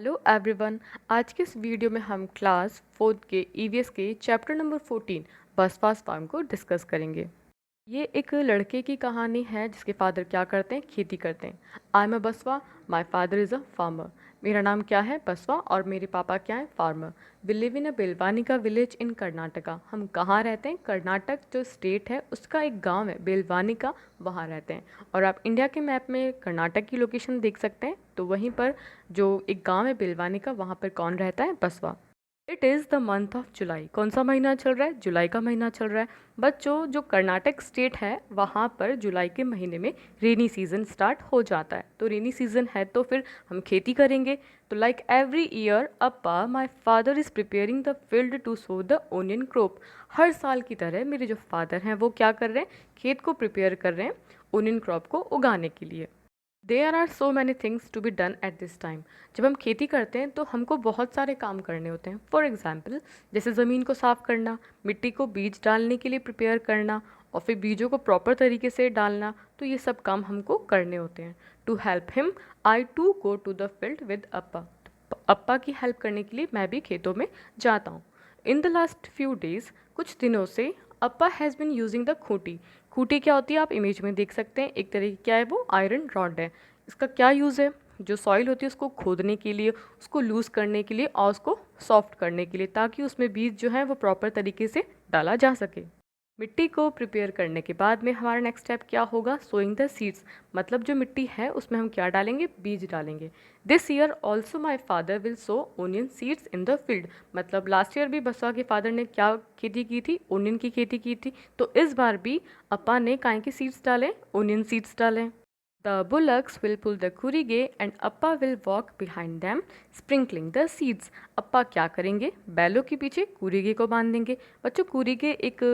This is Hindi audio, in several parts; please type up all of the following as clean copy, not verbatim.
Hello everyone. आज के इस वीडियो में हम क्लास 4 के ईवीएस के चैप्टर नंबर 14 बस पास फार्म को डिस्कस करेंगे। ये एक लड़के की कहानी है जिसके फादर क्या करते हैं, खेती करते हैं। आई एम अ बसवा, माई फादर इज़ अ फार्मर। मेरा नाम क्या है, बसवा, और मेरे पापा क्या है, farmer. We live in a बेलवानिका विलेज इन कर्नाटका। हम कहाँ रहते हैं, कर्नाटक जो स्टेट है उसका एक गांव है बेलवानिका, वहाँ रहते हैं। और आप इंडिया के मैप में कर्नाटक की लोकेशन देख सकते हैं, तो वहीं पर जो एक गांव है बेलवानिका, वहाँ पर कौन रहता है, बसवा। It is the month of July. कौन सा महीना चल रहा है, जुलाई का महीना चल रहा है। बच्चों, जो कर्नाटक स्टेट है वहाँ पर जुलाई के महीने में रेनी सीजन स्टार्ट हो जाता है। तो रेनी सीजन है तो फिर हम खेती करेंगे। तो like every year Appa my father is preparing the field to sow the onion crop. हर साल की तरह मेरे जो फादर हैं वो क्या कर रहे हैं, खेत को प्रिपेयर कर रहे हैं ओनियन क्रॉप को उगाने के लिए। There are so many things to be done at this time. जब हम खेती करते हैं तो हमको बहुत सारे काम करने होते हैं। फॉर एग्जाम्पल, जैसे ज़मीन को साफ़ करना, मिट्टी को बीज डालने के लिए प्रिपेयर करना, और फिर बीजों को प्रॉपर तरीके से डालना। तो ये सब काम हमको करने होते हैं। To help him I to go to the field with Appa. अप्पा की हेल्प करने के लिए मैं भी खेतों में जाता हूँ। In the last few days, कुछ दिनों से Appa has been using the khunti. खूंटी क्या होती है, आप इमेज में देख सकते हैं। एक तरह की क्या है, वो आयरन रॉड है। इसका क्या यूज़ है, जो सॉइल होती है उसको खोदने के लिए, उसको लूज़ करने के लिए और उसको सॉफ्ट करने के लिए, ताकि उसमें बीज जो है वो प्रॉपर तरीके से डाला जा सके। मिट्टी को प्रिपेयर करने के बाद में हमारा नेक्स्ट स्टेप क्या होगा, सोइंग द सीड्स। मतलब जो मिट्टी है उसमें हम क्या डालेंगे, बीज डालेंगे। This year also my father will so onion seeds in the field. मतलब लास्ट ईयर भी बसवा के फादर ने क्या खेती की थी, ओनियन की खेती की थी। तो इस बार भी अप्पा ने काय के सीड्स डाले, ओनियन सीड्स डाले। The bullocks will pull the kurige and Appa will walk behind them, sprinkling the seeds. अप्पा क्या करेंगे, बैलों के पीछे कुरीगे को बांध देंगे। बच्चों, कुरीगे एक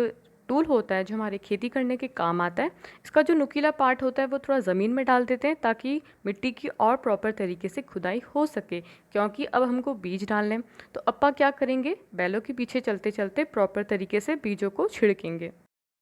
टूल होता है जो हमारे खेती करने के काम आता है। इसका जो नुकीला पार्ट होता है वो थोड़ा ज़मीन में डाल देते हैं ताकि मिट्टी की और प्रॉपर तरीके से खुदाई हो सके, क्योंकि अब हमको बीज डालने हैं। तो अप्पा क्या करेंगे, बैलों के पीछे चलते चलते प्रॉपर तरीके से बीजों को छिड़केंगे।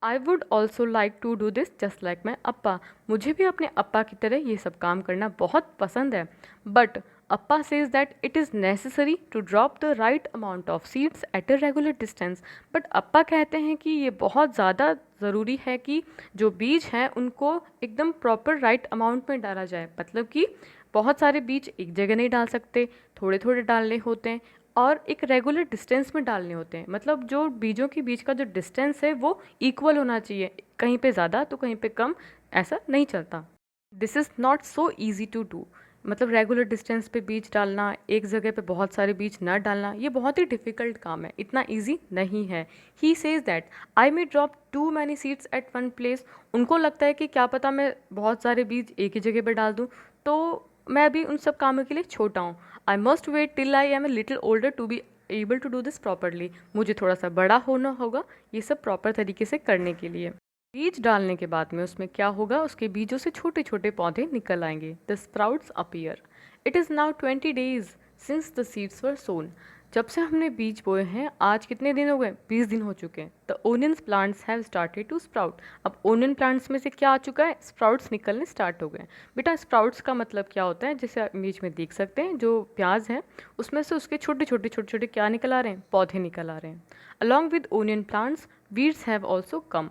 I would also like to do this just like my Appa. मुझे भी अपने अप्पा की तरह ये सब काम करना बहुत पसंद है। But Appa says that it is necessary to drop the right amount of seeds at a regular distance. But अप्पा कहते हैं कि ये बहुत ज़्यादा ज़रूरी है कि जो बीज हैं उनको एकदम प्रॉपर राइट अमाउंट में डाला जाए। मतलब कि बहुत सारे बीज एक जगह नहीं डाल सकते, थोड़े थोड़े डालने होते हैं और एक रेगुलर डिस्टेंस में डालने होते हैं। मतलब जो बीजों के बीच का जो डिस्टेंस है वो इक्वल होना चाहिए, कहीं पे ज़्यादा तो कहीं पे कम, ऐसा नहीं चलता। This is not so easy to do. मतलब रेगुलर डिस्टेंस पे बीज डालना, एक जगह पे बहुत सारे बीज न डालना, ये बहुत ही डिफ़िकल्ट काम है, इतना ईजी नहीं है। He says that I may drop too many seeds at one place. उनको लगता है कि क्या पता मैं बहुत सारे बीज एक ही जगह पे डाल दूँ, तो मैं अभी उन सब कामों के लिए छोटा हूँ। I must wait till I am a little older to be able to do this properly. मुझे थोड़ा सा बड़ा होना होगा ये सब प्रॉपर तरीके से करने के लिए। बीज डालने के बाद में उसमें क्या होगा, उसके बीजों से छोटे छोटे पौधे निकल आएंगे। The sprouts appear. It is now 20 days since the seeds were sown. जब से हमने बीज बोए हैं आज कितने दिन हो गए, 20 दिन हो चुके हैं। The onions plants have started to sprout. अब ओनियन प्लांट्स में से क्या आ चुका है, स्प्राउट्स निकलने स्टार्ट हो गए हैं। बेटा, स्प्राउट्स का मतलब क्या होता है, जैसे आप इमेज में देख सकते हैं, जो प्याज है उसमें से उसके छोटे छोटे छोटे छोटे क्या निकल आ रहे हैं, पौधे निकल आ रहे हैं। Along with onion plants weeds have also come.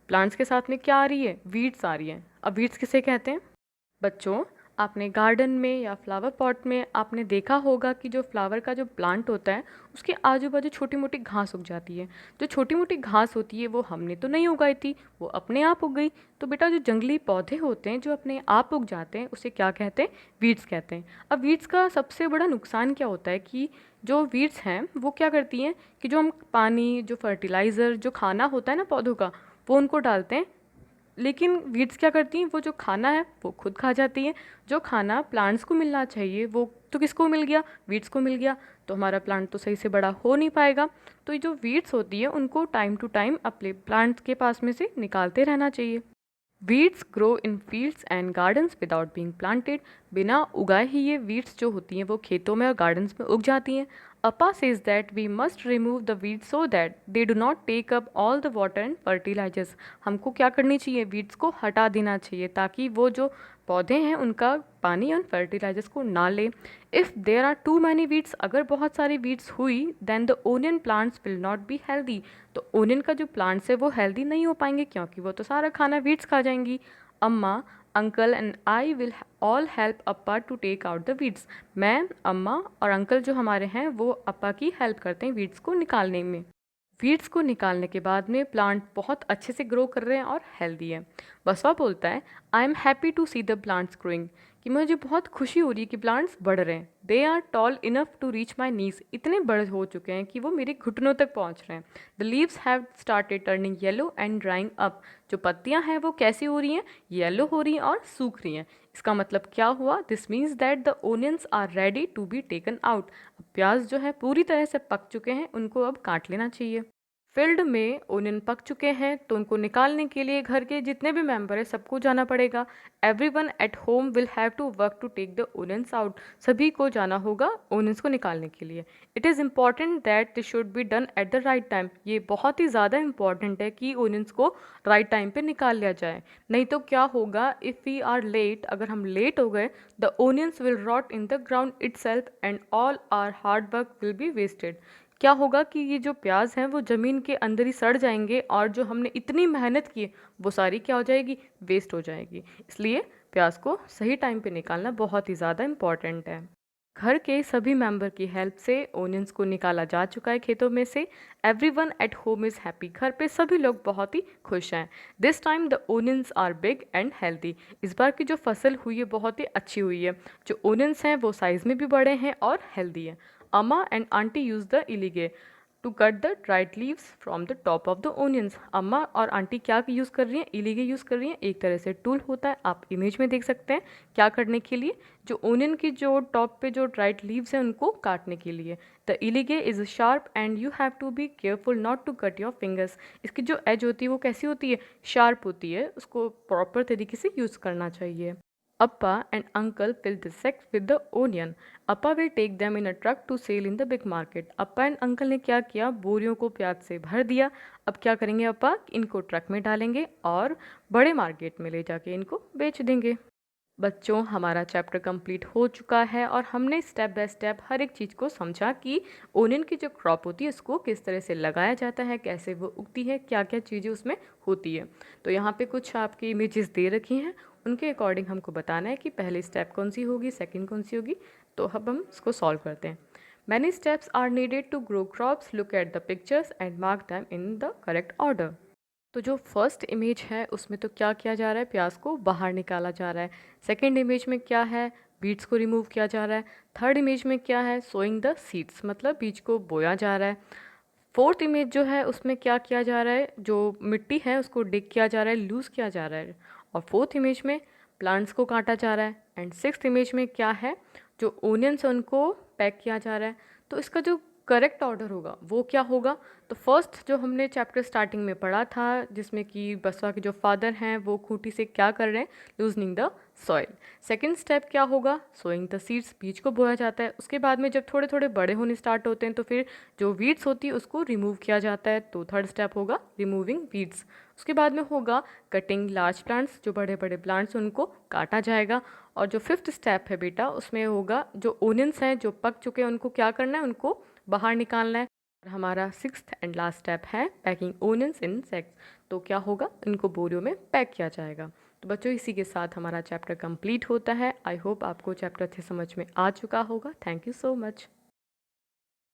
Plants के साथ में क्या आ रही है, वीड्स आ रही हैं। अब वीड्स किसे कहते हैं बच्चों, आपने गार्डन में या फ्लावर पॉट में आपने देखा होगा कि जो फ्लावर का जो प्लांट होता है उसके आजू बाजू छोटी मोटी घास उग जाती है। जो छोटी मोटी घास होती है वो हमने तो नहीं उगाई थी, वो अपने आप उग गई। तो बेटा, जो जंगली पौधे होते हैं जो अपने आप उग जाते हैं उसे क्या कहते हैं, वीड्स कहते हैं। अब वीड्स का सबसे बड़ा नुकसान क्या होता है कि जो वीड्स हैं वो क्या करती हैं कि जो हम पानी, जो फर्टिलाइज़र, जो खाना होता है ना पौधों का, वो उनको डालते हैं। लेकिन वीड्स क्या करती हैं, वो जो खाना है वो खुद खा जाती हैं। जो खाना प्लांट्स को मिलना चाहिए वो तो किसको मिल गया, वीड्स को मिल गया। तो हमारा प्लांट तो सही से बड़ा हो नहीं पाएगा। तो ये जो वीड्स होती है उनको टाइम टू टाइम अपने प्लांट्स के पास में से निकालते रहना चाहिए। Weeds grow in fields and gardens without being planted. बिना उगाए ही ये वीड्स जो होती हैं वो खेतों में और गार्डन्स में उग जाती हैं। Appa says that we must remove the weeds so that they do not take up all the water and fertilisers. हमको क्या करनी चाहिए, वीड्स को हटा देना चाहिए ताकि वो जो पौधे हैं उनका पानी और फर्टिलाइजर्स को ना ले। If there are too many weeds, अगर बहुत सारी वीड्स हुई, then the onion plants will not be healthy, तो ओनियन का जो प्लांट्स है वो हेल्दी नहीं हो पाएंगे क्योंकि वो तो सारा खाना वीड्स खा जाएंगी। Amma, uncle and I will all help Appa to take out the weeds. मैं, अम्मा और अंकल जो हमारे हैं वो अप्पा की हेल्प करते हैं वीड्स को निकालने में। वीड्स को निकालने के बाद में प्लांट बहुत अच्छे से ग्रो कर रहे हैं और हेल्दी है। बसवा बोलता है, I am happy to see the plants growing, कि मुझे बहुत खुशी हो रही है कि प्लांट्स बढ़ रहे हैं। They are tall enough to reach my knees, इतने बड़े हो चुके हैं कि वो मेरे घुटनों तक पहुंच रहे हैं। The leaves have started turning yellow and drawing up, जो पत्तियां हैं वो कैसी हो रही हैं, येलो हो रही हैं और सूख रही हैं। इसका मतलब क्या हुआ, this means that the onions are ready to be taken out. अब प्याज जो है पूरी तरह से पक चुके हैं, उनको अब काट लेना चाहिए। फील्ड में ओनियन पक चुके हैं तो उनको निकालने के लिए घर के जितने भी मेंबर हैं सबको जाना पड़ेगा। Everyone at home will have to work to take the onions out, सभी को जाना होगा ओनियंस को निकालने के लिए। It is important that this should be done at the right time, ये बहुत ही ज़्यादा इंपॉर्टेंट है कि ओनियंस को राइट टाइम पे निकाल लिया जाए। नहीं तो क्या होगा, इफ़ वी आर लेट, अगर हम लेट हो गए, the onions will rot in the ground itself and all our hard work will be wasted. क्या होगा कि ये जो प्याज हैं वो ज़मीन के अंदर ही सड़ जाएंगे और जो हमने इतनी मेहनत की वो सारी क्या हो जाएगी, वेस्ट हो जाएगी। इसलिए प्याज को सही टाइम पे निकालना बहुत ही ज़्यादा इम्पॉर्टेंट है। घर के सभी मेंबर की हेल्प से ओनियंस को निकाला जा चुका है खेतों में से। Everyone at home is happy, घर पे सभी लोग बहुत ही खुश हैं। This time the onions are big and healthy, इस बार की जो फसल हुई है बहुत ही अच्छी हुई है। जो ओनियंस हैं वो साइज़ में भी बड़े हैं और हेल्दी हैं। Amma and aunty use the ilige to cut the dried leaves from the top of the onions. अम्मा और आंटी क्या यूज़ कर रही हैं, इलीगे यूज़ कर रही हैं। एक तरह से टूल होता है, आप इमेज में देख सकते हैं, क्या करने के लिए, जो ओनियन की जो टॉप पे जो ड्राइड लीव्स हैं उनको काटने के लिए। The ilige is sharp and you have to be careful not to cut your fingers. इसकी जो एज होती है वो कैसी होती है, शार्प होती है, उसको प्रॉपर तरीके से यूज़ करना चाहिए। Appa and uncle fill the sacks with the onion. Appa will take them in a truck to sell in the big market. Appa and uncle ने क्या किया, बोरियों को प्याज से भर दिया। अब क्या करेंगे अप्पा, इनको ट्रक में डालेंगे और बड़े मार्केट में ले जाके इनको बेच देंगे। बच्चों, हमारा चैप्टर कंप्लीट हो चुका है और हमने स्टेप बाय स्टेप हर एक चीज़ को समझा कि ओनियन की जो क्रॉप होती है उसको किस तरह से लगाया जाता है, कैसे वो उगती है, क्या क्या चीज़ें उसमें होती है। तो यहाँ पे कुछ आपकी इमेजेस दे रखी हैं, उनके अकॉर्डिंग हमको बताना है कि पहली स्टेप कौन सी होगी, सेकंड कौन सी होगी। तो अब हम इसको सॉल्व करते हैं। Many steps are needed to grow crops, look at the pictures and mark them in the correct order. तो जो फर्स्ट इमेज है उसमें तो क्या किया जा रहा है, प्याज को बाहर निकाला जा रहा है। सेकंड इमेज में क्या है, बीड्स को रिमूव किया जा रहा है। थर्ड इमेज में क्या है, सोइंग द सीड्स, मतलब बीज को बोया जा रहा है। फोर्थ इमेज जो है उसमें क्या किया जा रहा है, जो मिट्टी है उसको डिग किया जा रहा है, लूज़ किया जा रहा है। और फोर्थ इमेज में प्लांट्स को काटा जा रहा है। एंड सिक्स्थ इमेज में क्या है, जो ओनियंस है उनको पैक किया जा रहा है। तो इसका जो करेक्ट ऑर्डर होगा वो क्या होगा, तो फर्स्ट जो हमने चैप्टर स्टार्टिंग में पढ़ा था जिसमें कि बसवा के जो फादर हैं वो खूंटी से क्या कर रहे हैं, loosening the soil. Second step क्या होगा, सोइंग द सीड्स, बीज को बोया जाता है। उसके बाद में जब थोड़े थोड़े बड़े होने स्टार्ट होते हैं तो फिर जो वीड्स होती है उसको रिमूव किया जाता है, तो थर्ड स्टेप होगा रिमूविंग वीड्स। उसके बाद में होगा कटिंग लार्ज प्लांट्स, जो बड़े बड़े प्लांट्स उनको काटा जाएगा। और जो फिफ्थ स्टेप है बेटा उसमें होगा जो ओनियंस हैं जो पक चुके हैं उनको क्या करना है, उनको बाहर निकालना है। और हमारा सिक्स्थ एंड लास्ट स्टेप है पैकिंग ओनियंस इन सैक्स, तो क्या होगा, इनको बोरियों में पैक किया जाएगा। तो बच्चों इसी के साथ हमारा चैप्टर कंप्लीट होता है। आई होप आपको चैप्टर अच्छे समझ में आ चुका होगा। Thank you so much.